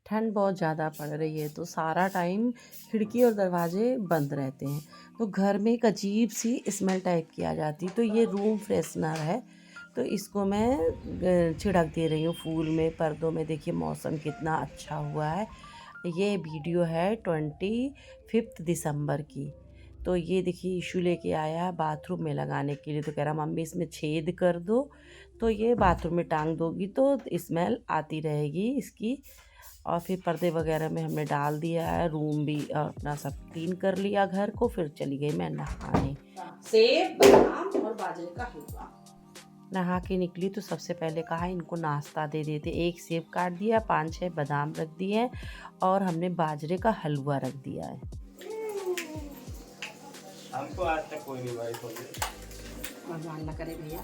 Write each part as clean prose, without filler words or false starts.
ठंड बहुत ज़्यादा पड़ रही है तो सारा टाइम खिड़की और दरवाजे बंद रहते हैं, तो घर में एक अजीब सी स्मेल टाइप की आ जाती है। तो ये रूम फ्रेशनर है, तो इसको मैं छिड़क दे रही हूँ फूल में, पर्दों में। देखिए मौसम कितना अच्छा हुआ है। ये वीडियो है 25 दिसंबर की। तो ये देखिए इशू लेके आया है बाथरूम में लगाने के लिए, तो कह रहा मम्मी इसमें छेद कर दो, तो ये बाथरूम में टांग दोगी तो स्मेल आती रहेगी इसकी। और फिर पर्दे वगैरह में हमने डाल दिया है, रूम भी अपना सब क्लीन कर लिया घर को। फिर चली गई मैं नहाने। सेब, बादाम और बाजरे का हलवा। नहा के निकली तो सबसे पहले कहा इनको नाश्ता दे देते। एक सेब काट दिया, 5-6 बादाम रख दिए और हमने बाजरे का हलवा रख दिया है। हमको आज तक कोई नहीं भाई भगवान ना करे भैया।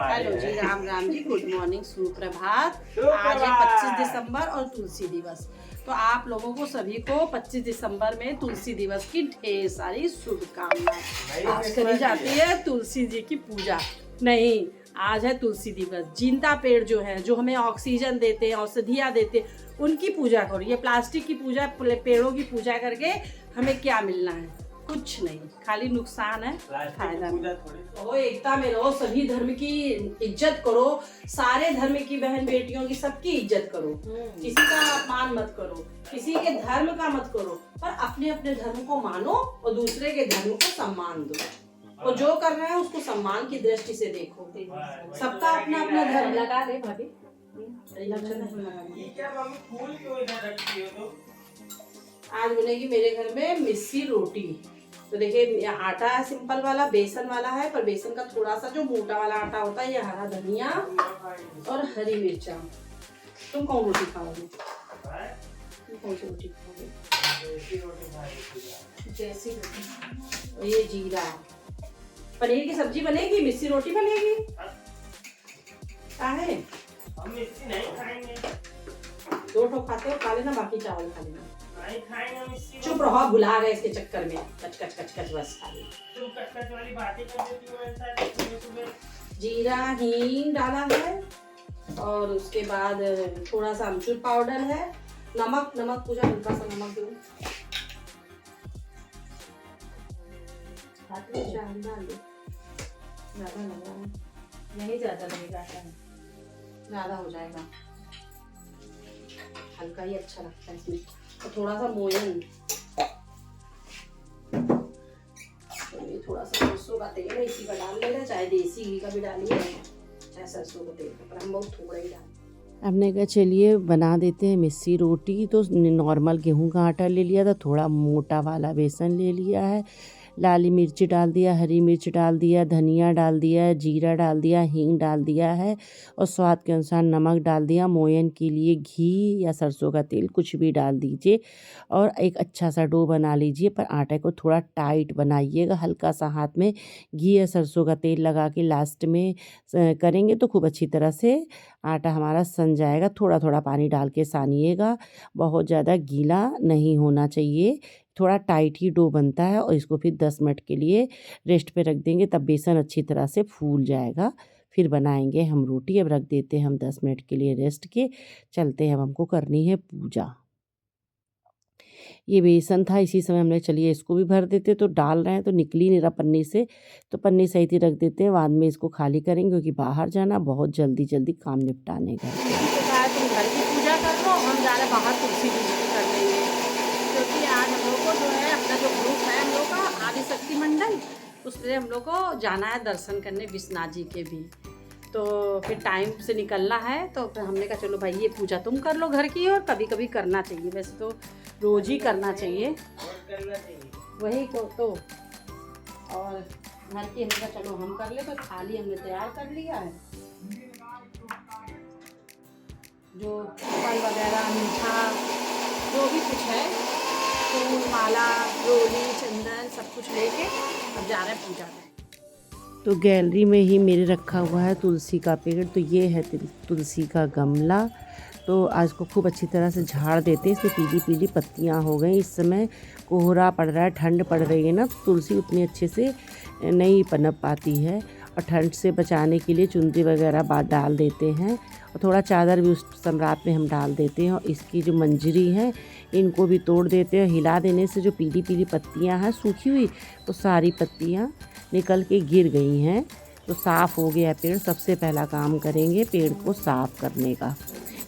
हेलो जी, राम राम जी, गुड मॉर्निंग, सुप्रभात। आज है 25 दिसंबर और तुलसी दिवस। तो आप लोगों को सभी को 25 दिसंबर में तुलसी दिवस की ढेर सारी शुभकामनाएं। आज करी जाती है तुलसी जी की पूजा। नहीं, आज है तुलसी दिवस। जिंदा पेड़ जो है, जो हमें ऑक्सीजन देते हैं, औषधियाँ देते हैं, उनकी पूजा करो। ये प्लास्टिक की पूजा, पेड़ों की पूजा करके हमें क्या मिलना है? कुछ नहीं, खाली नुकसान है, फायदा नहीं। ओ एकता में रहो, सभी धर्म की इज्जत करो, सारे धर्म की बहन बेटियों की सबकी इज्जत करो। किसी का अपमान मत करो, किसी के धर्म का मत करो, पर अपने अपने धर्म को मानो और दूसरे के धर्म को सम्मान दो। और जो कर रहे हैं उसको सम्मान की दृष्टि से देखो। सबका अपना अपना धर्म। लगा दे भाभी। आज बनेगी मेरे घर में मिस्सी रोटी। तो देखिए आटा है सिंपल वाला, बेसन वाला है, पर बेसन का थोड़ा सा जो मोटा वाला आटा होता है, ये हरा धनिया और हरी मिर्चा। तुम कौन रोटी खाओगे? तुम कौन सी रोटी खाओगे? जैसी रोटी। और ये जीरा। पनीर की सब्जी बनेगी, मिस्सी रोटी बनेगी। क्या है? हम मिर्ची नहीं खाएंगे। 2 ठो खाते हो, खा लेना, बाकी चावल खा लेना। नहीं खाएंगे मिर्ची। चुप रहो, भुला गए इसके चक्कर में। कच कच कच कच बस खा ली। तुम कच कच वाली बातें कर देती हो ऐसा सुबह। जीरा हींग डाला है और उसके बाद थोड़ा सा अमचूर पाउडर है। नमक, नमक पूजा हल्का सा नमक दो। डाल दो। ज्यादा लग रहा है। नहीं ज्यादा लगेगा, ज्यादा हो जाएगा। हल्का ही अच्छा लगता है इसमें। और थोड़ा सा मोयन, तो ये थोड़ा सा सरसों का तेल है, इसी का डाल लेना, चाहे देसी घी का भी डालिए, चाहे सरसों का तेल का, पर हम बहुत थोड़ा ही डालें। हमने कहा चलिए बना देते हैं मिस्सी रोटी। तो नॉर्मल गेहूं का आटा ले लिया था, थोड़ा मोटा वाला बेसन ले लिया है, लाली मिर्च डाल दिया, हरी मिर्च डाल दिया, धनिया डाल दिया, जीरा डाल दिया, हींग डाल दिया है और स्वाद के अनुसार नमक डाल दिया। मोयन के लिए घी या सरसों का तेल कुछ भी डाल दीजिए और एक अच्छा सा डो बना लीजिए, पर आटे को थोड़ा टाइट बनाइएगा। हल्का सा हाथ में घी या सरसों का तेल लगा के लास्ट में करेंगे तो खूब अच्छी तरह से आटा हमारा सन जाएगा। थोड़ा थोड़ा पानी डाल के सानिएगा, बहुत ज़्यादा गीला नहीं होना चाहिए, थोड़ा टाइट ही डो बनता है। और इसको फिर 10 मिनट के लिए रेस्ट पे रख देंगे, तब बेसन अच्छी तरह से फूल जाएगा। फिर बनाएंगे हम रोटी। अब रख देते हैं हम 10 मिनट के लिए रेस्ट के। चलते हैं, अब हमको करनी है पूजा। ये बेसन था, इसी समय हमने चलिए इसको भी भर देते। तो डाल रहे हैं तो निकली नहीं रहा पन्नी से, तो पन्नी सही थी रख देते हैं, बाद में इसको खाली करेंगे क्योंकि बाहर जाना, बहुत जल्दी जल्दी काम निपटाने का। तुम घर की पूजा कर लो, हम जा रहे बाहर तुलसी पूजा कर लेंगे, क्योंकि आज हम लोग को जो है अपना जो ग्रुप है हम लोग का आदिशक्ति मंडल, उसमें हम लोग को जाना है दर्शन करने विश्वनाथ जी के भी। तो फिर टाइम से निकलना है, तो फिर हमने कहा चलो भाई ये पूजा तुम कर लो घर की, और कभी कभी करना चाहिए, वैसे तो रोज ही करना चाहिए वही तो। और घर की हमने कहा चलो हम कर ले, तो थाली हमने तैयार कर लिया है, जो फल वगैरह मीठा जो भी कुछ है, फूल माला रोली चंदन सब कुछ लेके अब जा रहे हैं पूजा में। तो गैलरी में ही मेरे रखा हुआ है तुलसी का पेड़। तो ये है तुलसी का गमला। तो आज को खूब अच्छी तरह से झाड़ देते हैं, इसमें पीली पीली पत्तियां हो गई। इस समय कोहरा पड़ रहा है, ठंड पड़ रही है ना, तो तुलसी उतनी अच्छे से नहीं पनप पाती है। और ठंड से बचाने के लिए चुंदी वगैरह बाद डाल देते हैं और थोड़ा चादर भी उस सम्राट में हम डाल देते हैं। और इसकी जो मंजरी है इनको भी तोड़ देते हैं। हिला देने से जो पीली पीली पत्तियां हैं सूखी हुई, वो सारी पत्तियां निकल के गिर गई हैं, तो साफ़ हो गया पेड़। सबसे पहला काम करेंगे पेड़ को साफ़ करने का।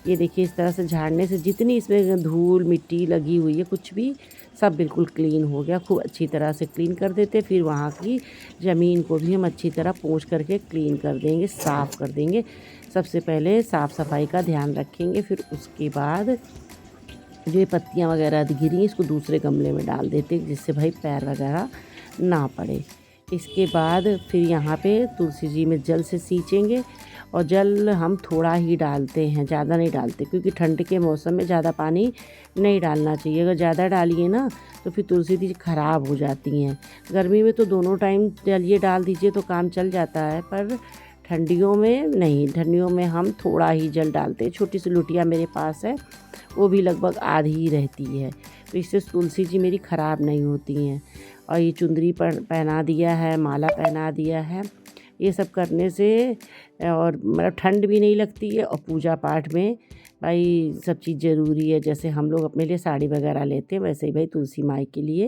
ये देखिए इस तरह से झाड़ने से जितनी इसमें धूल मिट्टी लगी हुई है कुछ भी सब बिल्कुल क्लीन हो गया। खूब अच्छी तरह से क्लीन कर देते। फिर वहाँ की ज़मीन को भी हम अच्छी तरह पोंछ करके क्लीन कर देंगे, साफ़ कर देंगे। सबसे पहले साफ़ सफाई का ध्यान रखेंगे। फिर उसके बाद जो ये पत्तियाँ वगैरह गिरी इसको दूसरे गमले में डाल देते हैं, जिससे भाई पैर वगैरह ना पड़े। इसके बाद फिर यहाँ पे तुलसी जी में जल से सींचेंगे। और जल हम थोड़ा ही डालते हैं, ज़्यादा नहीं डालते, क्योंकि ठंड के मौसम में ज़्यादा पानी नहीं डालना चाहिए। अगर ज़्यादा डालिए ना तो फिर तुलसी जी ख़राब हो जाती हैं। गर्मी में तो दोनों टाइम डालिए डाल दीजिए तो काम चल जाता है, पर ठंडियों में नहीं। ठंडियों में हम थोड़ा ही जल डालते हैं। छोटी सी लुटिया मेरे पास है, वो भी लगभग आधी ही रहती है, तो इससे तुलसी जी मेरी ख़राब नहीं होती हैं। और ये चुंदरी पर पहना दिया है, माला पहना दिया है। ये सब करने से और मतलब ठंड भी नहीं लगती है। और पूजा पाठ में भाई सब चीज़ ज़रूरी है। जैसे हम लोग अपने लिए साड़ी वगैरह लेते हैं, वैसे ही भाई तुलसी माई के लिए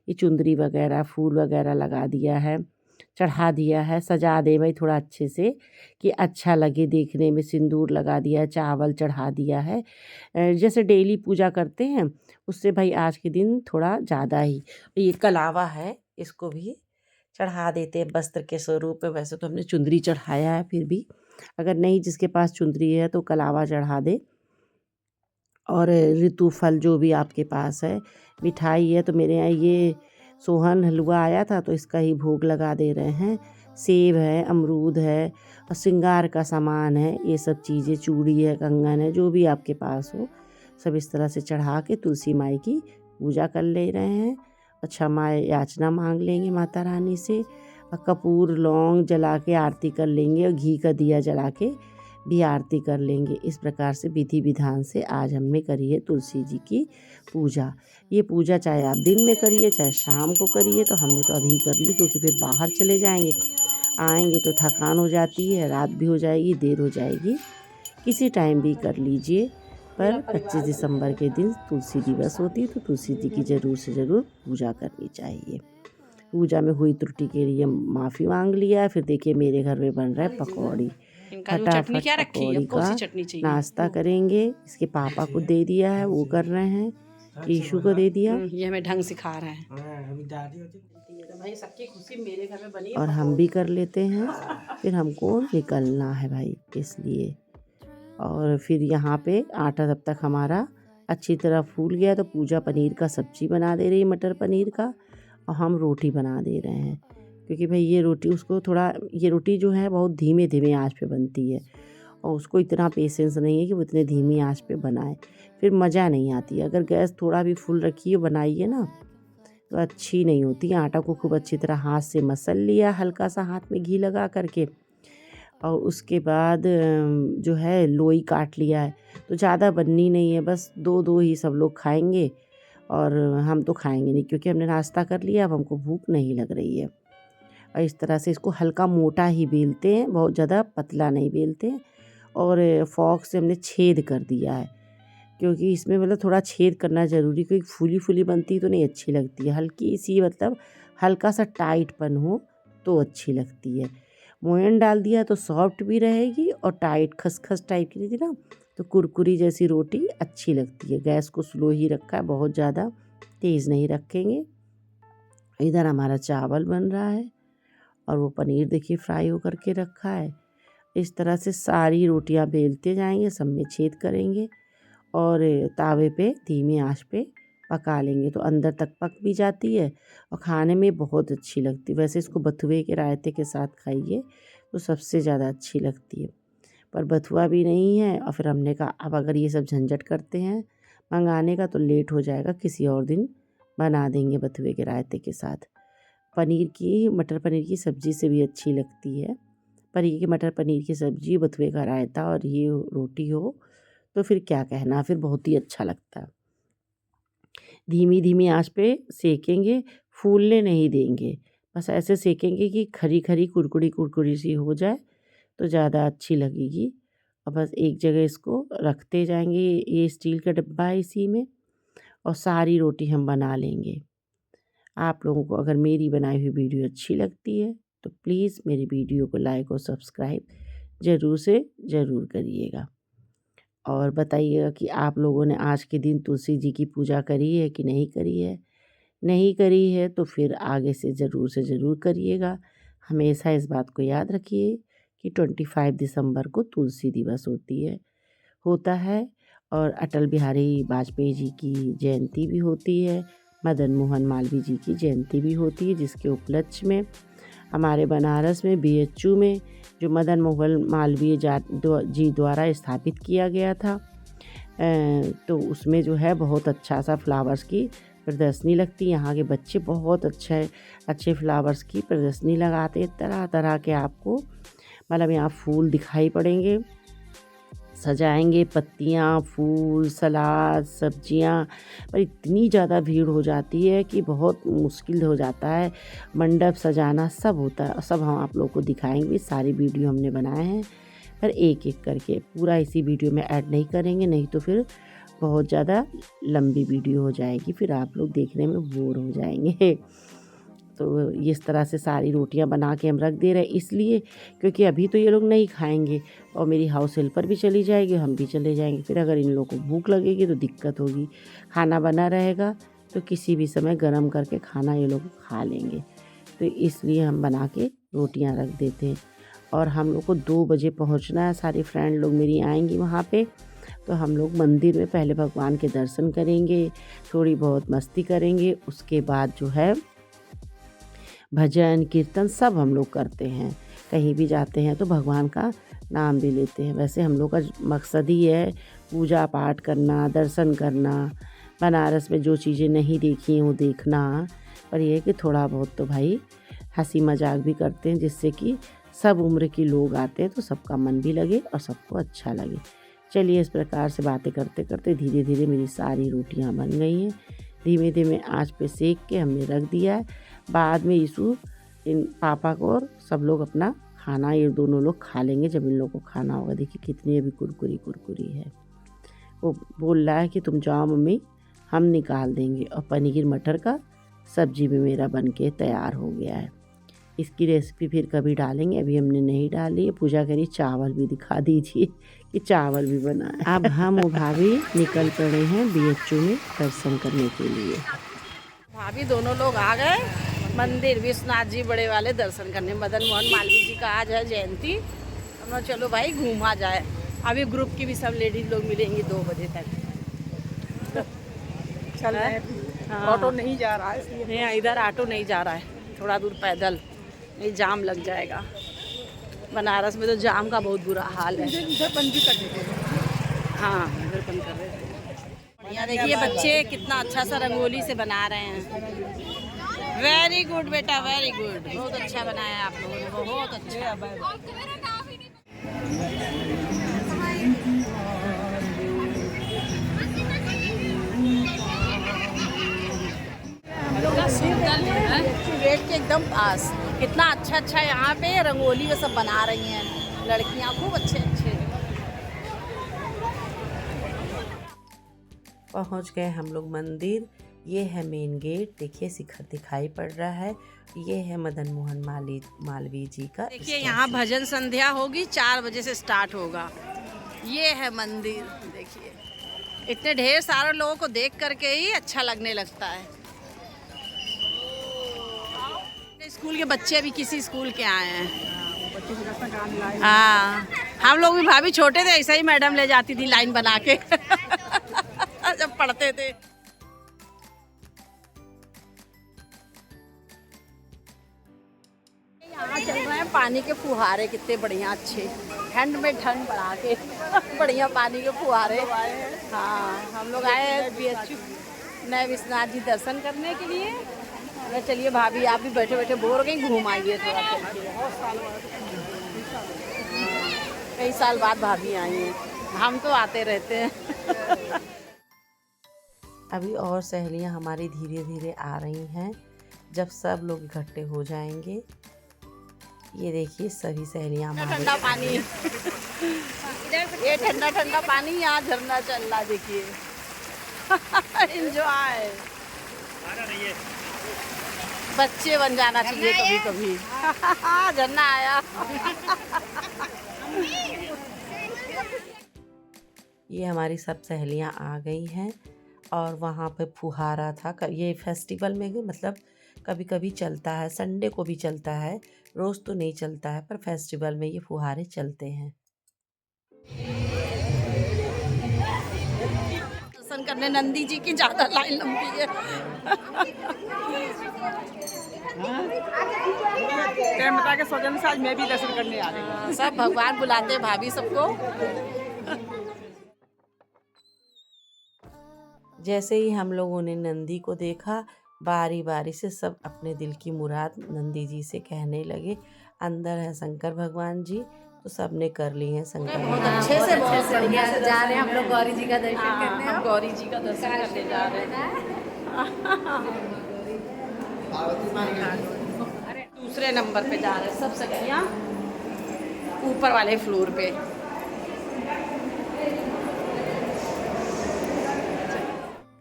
ये चुंदरी वगैरह फूल वगैरह लगा दिया है, चढ़ा दिया है। सजा दे भाई थोड़ा अच्छे से कि अच्छा लगे देखने में। सिंदूर लगा दिया है, चावल चढ़ा दिया है। जैसे डेली पूजा करते हैं उससे भाई आज के दिन थोड़ा ज़्यादा ही। ये कलावा है, इसको भी चढ़ा देते हैं वस्त्र के स्वरूप में। वैसे तो हमने चुंदरी चढ़ाया है, फिर भी अगर नहीं जिसके पास चुंदरी है तो कलावा चढ़ा दे। और ऋतु फल जो भी आपके पास है, मिठाई है, तो मेरे यहाँ ये सोहन हलवा आया था तो इसका ही भोग लगा दे रहे हैं। सेब है, अमरूद है और श्रृंगार का सामान है, ये सब चीज़ें, चूड़ी है, कंगन है, जो भी आपके पास हो सब इस तरह से चढ़ा के तुलसी माई की पूजा कर ले रहे हैं। और क्षमा याचना मांग लेंगे माता रानी से। और कपूर लौंग जला के आरती कर लेंगे और घी का दिया जला के भी आरती कर लेंगे। इस प्रकार से विधि विधान से आज हमने करी है तुलसी जी की पूजा। ये पूजा चाहे आप दिन में करिए चाहे शाम को करिए, तो हमने तो अभी कर ली, क्योंकि फिर बाहर चले जाएंगे, आएंगे तो थकान हो जाती है, रात भी हो जाएगी, देर हो जाएगी। किसी टाइम भी कर लीजिए, पर 25 दिसंबर के दिन तुलसी दिवस होती है, तो तुलसी जी की ज़रूर से ज़रूर पूजा करनी चाहिए। पूजा में हुई त्रुटि के लिए माफ़ी मांग लिया। फिर देखिए मेरे घर में बन रहा है पकौड़ी। चटनी क्या रखी है? पकौड़ी कौन सी का चटनी चाहिए? नाश्ता करेंगे। इसके पापा को दे दिया है, वो कर रहे हैं। ईशु को दे दिया ये हमें ढंग सिखा रहे हैं। अभी दादी होती तो भाई सबकी खुशी मेरे घर में बनी है। और हम भी कर लेते हैं। फिर हमको निकलना है भाई, इसलिए। और फिर यहाँ पे आटा तब तक हमारा अच्छी तरह फूल गया, तो पूजा पनीर का सब्जी बना दे रही है, मटर पनीर का। और हम रोटी बना दे रहे हैं, क्योंकि भाई ये रोटी उसको थोड़ा, ये रोटी जो है बहुत धीमे धीमे आंच पे बनती है, और उसको इतना पेशेंस नहीं है कि वो इतने धीमी आंच पे बनाए, फिर मज़ा नहीं आती है। अगर गैस थोड़ा भी फुल रखिए बनाइए ना तो अच्छी नहीं होती। आटा को खूब अच्छी तरह हाथ से मसल लिया, हल्का सा हाथ में घी लगा करके। और उसके बाद जो है लोई काट लिया है, तो ज़्यादा बननी नहीं है, बस दो दो ही सब लोग खाएंगे। और हम तो खाएंगे नहीं, क्योंकि हमने नाश्ता कर लिया, अब हमको भूख नहीं लग रही है। और इस तरह से इसको हल्का मोटा ही बेलते हैं, बहुत ज़्यादा पतला नहीं बेलते हैं। और फॉक से हमने छेद कर दिया है, क्योंकि इसमें मतलब थोड़ा छेद करना ज़रूरी, क्योंकि फूली फूली बनती तो नहीं अच्छी लगती है। हल्की सी मतलब हल्का सा टाइटपन हो तो अच्छी लगती है। मोयन डाल दिया तो सॉफ्ट भी रहेगी और टाइट खसखस टाइप की रहती ना, तो कुरकुरी जैसी रोटी अच्छी लगती है। गैस को स्लो ही रखा है, बहुत ज़्यादा तेज़ नहीं रखेंगे। इधर हमारा चावल बन रहा है और वो पनीर देखिए फ्राई होकर के रखा है। इस तरह से सारी रोटियां बेलते जाएंगे, सब में छेद करेंगे और तावे पे धीमी आंच पे पका लेंगे, तो अंदर तक पक भी जाती है और खाने में बहुत अच्छी लगती है। वैसे इसको बथुए के रायते के साथ खाइए तो सबसे ज़्यादा अच्छी लगती है, पर बथुआ भी नहीं है। और फिर हमने कहा अब अगर ये सब झंझट करते हैं मंगाने का तो लेट हो जाएगा, किसी और दिन बना देंगे बथुए के रायते के साथ। पनीर की, मटर पनीर की सब्ज़ी से भी अच्छी लगती है, पर ये मटर पनीर की सब्ज़ी, बथुए का रायता और ये रोटी हो तो फिर क्या कहना, फिर बहुत ही अच्छा लगता है। धीमी धीमी आंच पे सेकेंगे, फूलने नहीं देंगे, बस ऐसे सेकेंगे कि खरी खरी कुरकुरी सी हो जाए तो ज़्यादा अच्छी लगेगी। और बस एक जगह इसको रखते जाएंगे, ये स्टील का डिब्बा है इसी में, और सारी रोटी हम बना लेंगे। आप लोगों को अगर मेरी बनाई हुई वीडियो अच्छी लगती है तो प्लीज़ मेरी वीडियो को लाइक और सब्सक्राइब ज़रूर से ज़रूर करिएगा। और बताइएगा कि आप लोगों ने आज के दिन तुलसी जी की पूजा करी है कि नहीं करी है। नहीं करी है तो फिर आगे से ज़रूर करिएगा। हमेशा इस बात को याद रखिए कि 25 दिसंबर को तुलसी दिवस होता है और अटल बिहारी वाजपेयी जी की जयंती भी होती है, मदन मोहन मालवीय जी की जयंती भी होती है, जिसके उपलक्ष्य में हमारे बनारस में BHU में जो मदन मोहन मालवीय जी द्वारा स्थापित किया गया था, तो उसमें जो है बहुत अच्छा सा फ्लावर्स की प्रदर्शनी लगती है। यहाँ के बच्चे बहुत अच्छे फ्लावर्स की प्रदर्शनी लगाते हैं। तरह तरह के आपको मतलब यहाँ फूल दिखाई पड़ेंगे, सजाएंगे, पत्तियाँ, फूल, सलाद, सब्जियाँ, पर इतनी ज़्यादा भीड़ हो जाती है कि बहुत मुश्किल हो जाता है। मंडप सजाना सब होता है, सब हम आप लोग को दिखाएंगे। सारी वीडियो हमने बनाए हैं, पर एक एक करके पूरा इसी वीडियो में ऐड नहीं करेंगे, नहीं तो फिर बहुत ज़्यादा लंबी वीडियो हो जाएगी, फिर आप लोग देखने में बोर हो जाएंगे। तो इस तरह से सारी रोटियां बना के हम रख दे रहे हैं, इसलिए क्योंकि अभी तो ये लोग नहीं खाएंगे और मेरी हाउस हेल्पर भी चली जाएगी, हम भी चले जाएंगे। फिर अगर इन लोगों को भूख लगेगी तो दिक्कत होगी। खाना बना रहेगा तो किसी भी समय गर्म करके खाना ये लोग खा लेंगे, तो इसलिए हम बना के रोटियां रख देते हैं। और हम लोग को 2 बजे पहुँचना है। सारी फ्रेंड लोग मेरी आएंगी वहाँ पर, तो हम लोग मंदिर में पहले भगवान के दर्शन करेंगे, थोड़ी बहुत मस्ती करेंगे, उसके बाद जो है भजन कीर्तन सब हम लोग करते हैं। कहीं भी जाते हैं तो भगवान का नाम भी लेते हैं। वैसे हम लोग का मकसद ही है पूजा पाठ करना, दर्शन करना, बनारस में जो चीज़ें नहीं देखी हैं वो देखना, पर यह है कि थोड़ा बहुत तो भाई हंसी मजाक भी करते हैं, जिससे कि सब उम्र के लोग आते हैं तो सबका मन भी लगे और सबको अच्छा लगे। चलिए, इस प्रकार से बातें करते करते धीरे धीरे मेरी सारी रोटियां बन गई हैं। धीमे धीमे आंच पे सेक के हमने रख दिया है। बाद में यीशु इन पापा को और सब लोग अपना खाना, ये दोनों लोग खा लेंगे जब इन लोगों को खाना होगा। देखिए कितनी अभी कुरकुरी है। वो बोल रहा है कि तुम जाओ मम्मी, हम निकाल देंगे। और पनीर मटर का सब्जी भी मेरा बन के तैयार हो गया है। इसकी रेसिपी फिर कभी डालेंगे, अभी हमने नहीं डाली है। पूजा करी, चावल भी दिखा दीजिए कि चावल भी बना है। अब हम भाभी निकल पड़े हैं BHU में दर्शन करने के लिए। भाभी दोनों लोग आ गए मंदिर विश्वनाथ जी बड़े वाले दर्शन करने। मदन मोहन मालवीय जी का आज है जयंती। हम चलो भाई घूमा जाए। अभी ग्रुप की भी सब लेडीज लोग मिलेंगी 2 बजे तक। चल रहे हैं। ऑटो नहीं जा रहा है, नहीं इधर ऑटो नहीं जा रहा है, थोड़ा दूर पैदल, नहीं जाम लग जाएगा। बनारस में तो जाम का बहुत बुरा हाल है। इधर बंद भी कर देते। हाँ, इधर बंद कर रहे थे। यहाँ देखिए बच्चे कितना अच्छा सा रंगोली से बना रहे हैं। वेरी गुड बेटा, वेरी गुड, बहुत अच्छा बनाया आप लोगों ने, बहुत अच्छा। गेट के एकदम पास कितना अच्छा यहाँ पे रंगोली वो सब बना रही हैं लड़कियाँ, खूब अच्छे। पहुंच गए हम लोग मंदिर। ये है मेन गेट, देखिए शिखर दिखाई पड़ रहा है। ये है मदन मोहन मालवीय जी का। देखिए यहाँ भजन संध्या होगी, 4 बजे से स्टार्ट होगा। ये है मंदिर, देखिए इतने ढेर सारे लोगों को देख करके ही अच्छा लगने लगता है। स्कूल के बच्चे भी किसी स्कूल के आए हैं। हाँ, हम लोग भी भाभी छोटे थे ऐसा ही मैडम ले जाती थी लाइन बना के जब पढ़ते थे। यहाँ चल रहे हैं पानी के फुहारे, कितने बढ़िया अच्छे, ठंड में ठंड बढ़ा के बढ़िया पानी के फुहारे। हाँ, हम लोग आए हैं BHU नए विश्वनाथ जी दर्शन करने के लिए। चलिए भाभी, आप भी बैठे बैठे बोर हो गई, घूम आइए थोड़ा। कई साल बाद भाभी आई हैं, हम तो आते रहते हैं। अभी और सहेलियां हमारी धीरे धीरे आ रही हैं। जब सब लोग इकट्ठे हो जाएंगे, ये देखिए सभी सहेलियाँ हमारे ठंडा पानी ये ठंडा ठंडा पानी, यहाँ झरना चल रहा देखिए। एंजॉय, बच्चे बन जाना चाहिए कभी कभी। झरना आया। ये हमारी सब सहेलियाँ आ गई हैं और वहाँ पे फुहारा था। ये फेस्टिवल में मतलब कभी कभी चलता है, संडे को भी चलता है, रोज़ तो नहीं चलता है, पर फेस्टिवल में ये फुहारे चलते हैं। दर्शन करने नंदी जी की ज़्यादा लाइन लंबी है। बता के सोचने से आज मैं भी दर्शन करने आ रही हूँ। सब भगवान बुलाते हैं भाभी सबको। जैसे ही हम लोगों ने नंदी को देखा, बारी बारी से सब अपने दिल की मुराद नंदी जी से कहने लगे। अंदर है शंकर भगवान जी, तो सब ने कर ली है शंकर बहुत भगवान। अच्छे से बढ़िया से जा रहे हैं हम लोग गौरी जी का दर्शन करने। हम गौरी जी का दर्शन करने जा रहे हैं। दूसरे नंबर पे जा रहे हैं सब सखियाँ, ऊपर वाले फ्लोर पे।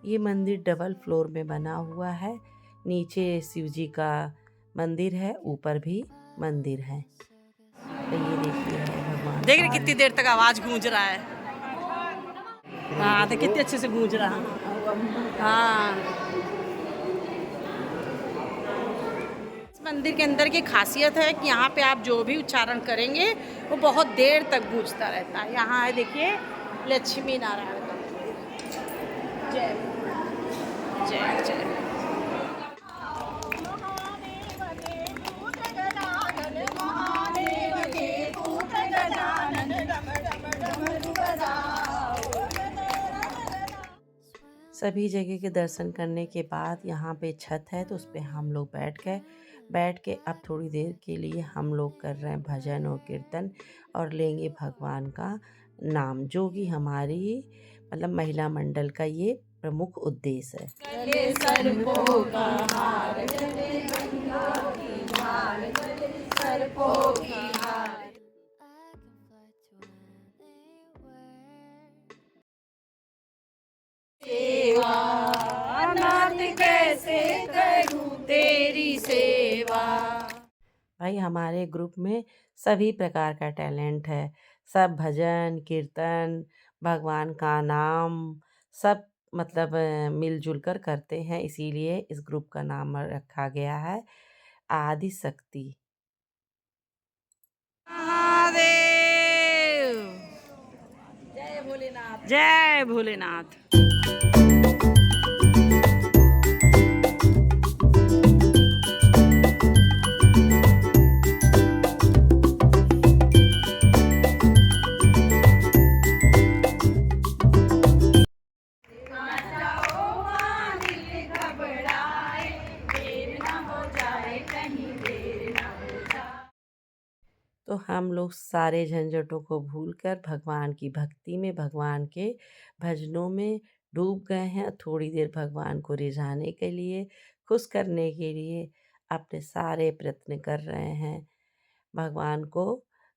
ये मंदिर डबल फ्लोर में बना हुआ है। नीचे शिव जी का मंदिर है, ऊपर भी मंदिर है। तो ये देखिए है भगवान। देख रहे कितनी देर तक आवाज गूंज रहा है। हाँ, तो कितने अच्छे से गूंज रहा है। हाँ, इस मंदिर के अंदर की खासियत है कि यहाँ पे आप जो भी उच्चारण करेंगे वो बहुत देर तक गूंजता रहता है। यहाँ है देखिए लक्ष्मी नारायण का मंदिर। जय जय जय। सभी जगह के दर्शन करने के बाद यहाँ पे छत है, तो उस पे हम लोग बैठ के अब थोड़ी देर के लिए हम लोग कर रहे हैं भजन और कीर्तन और लेंगे भगवान का नाम, जो कि हमारी मतलब महिला मंडल का ये प्रमुख उद्देश्य है। कैसे करूं तेरी सेवा। भाई हमारे ग्रुप में सभी प्रकार का टैलेंट है। सब भजन कीर्तन भगवान का नाम सब मतलब मिलजुल कर करते हैं, इसीलिए इस ग्रुप का नाम रखा गया है आदि शक्ति। महादेव, जय भोलेनाथ, जय भोलेनाथ। तो हम लोग सारे झंझटों को भूलकर भगवान की भक्ति में, भगवान के भजनों में डूब गए हैं। थोड़ी देर भगवान को रिझाने के लिए, खुश करने के लिए अपने सारे प्रयत्न कर रहे हैं। भगवान को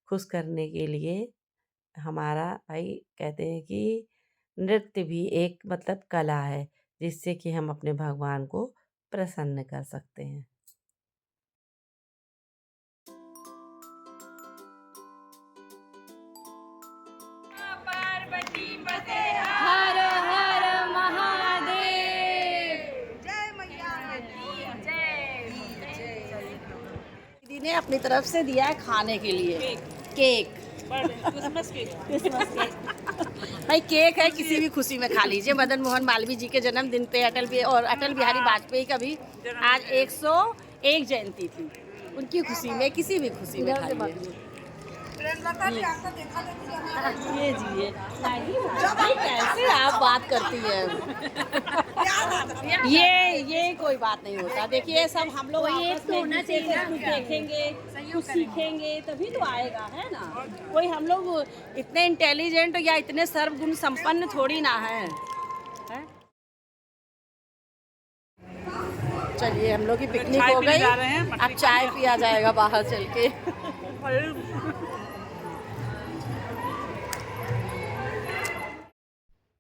खुश करने के लिए हमारा भाई कहते हैं कि नृत्य भी एक मतलब कला है, जिससे कि हम अपने भगवान को प्रसन्न कर सकते हैं। हर हर महादेव। दीदी ने अपनी तरफ से दिया है खाने के लिए केक। Christmas cake. भाई केक है, किसी भी खुशी में खा लीजिए। मदन मोहन मालवीय जी के जन्मदिन पे अटल बिहारी वाजपेयी का भी आज 101 जयंती थी। उनकी खुशी में किसी भी खुशी में खाइए। ये जी कैसे आप बात करती है। ये कोई बात नहीं होता। देखिए सब हम लोग आपस में होना चाहिए ना, कुछ देखेंगे, कुछ सीखेंगे तभी तो आएगा, है ना। कोई हम लोग इतने इंटेलिजेंट या इतने सर्वगुण संपन्न थोड़ी ना है। चलिए हम लोग की पिकनिक चाय हो पीने गई, जा रहे हैं, अब चाय पिया जाएगा बाहर चल के।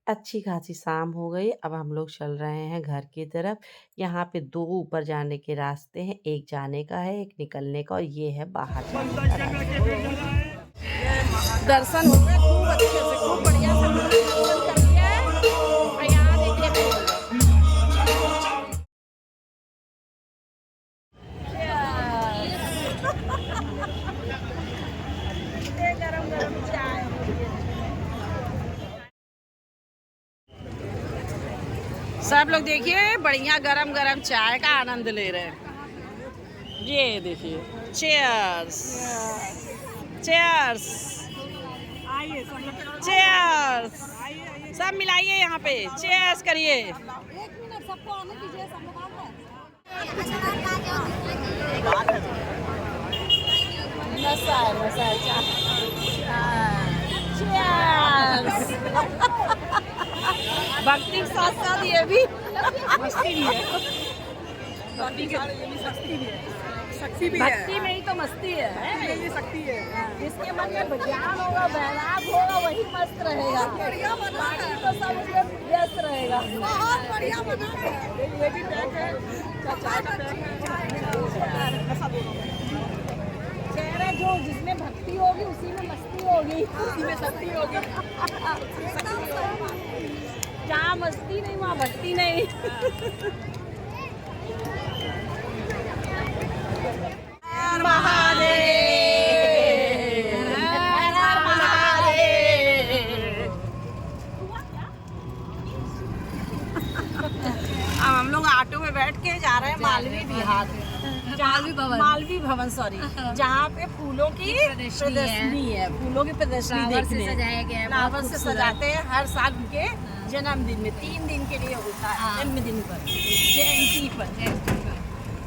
अच्छी खासी शाम हो गई। अब हम लोग चल रहे हैं घर की तरफ। यहाँ पे 2 ऊपर जाने के रास्ते हैं, एक जाने का है, एक निकलने का, और ये है बाहर जाने का रास्ता। दर्शन हो गए खूब अच्छे से, खूब बढ़िया से दर्शन कर लिया है। और यहाँ देखिए गरम गरम चाय। सब लोग देखिए बढ़िया गरम गरम चाय का आनंद ले रहे हैं। ये देखिए, चीयर्स चीयर्स चीयर्स, सब मिलाइए यहाँ पे, चीयर्स करिए। नशा है, नशा है चीयर्स। भक्ति के साथ साथ ये भी मस्ती भी है। भक्ति में ही तो मस्ती है, सकती है। जिसके मन में ज्ञान होगा, वैराग होगा, वही मस्त रहेगा। बाकी तो सब उसमें व्यस्त रहेगा। ये भी पैक है, चाय का पैक है। कह रहे जो जिसमें भक्ति होगी उसी में मस्ती होगी, उसी में शक्ति होगी। जहाँ मस्ती नहीं वहाँ भक्ति नहीं। अब हम लोग ऑटो में बैठ के जा रहे हैं मालवी विहार, मालवी भवन सॉरी, जहाँ पे फूलों की प्रदर्शनी है, फूलों की प्रदर्शनी देखने सजाया गया है, फ्लावर से सजाते हैं हर साल उनके जन्मदिन में। 3 दिन के लिए होता है, जन्मदिन पर, जयंती पर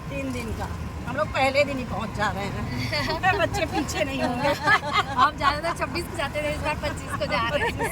3 दिन का। हम लोग पहले दिन ही पहुँच जा रहे हैं, बच्चे पीछे नहीं होंगे। हम ज्यादातर 26 को जाते थे, इस बार 25 को जा रहे हैं।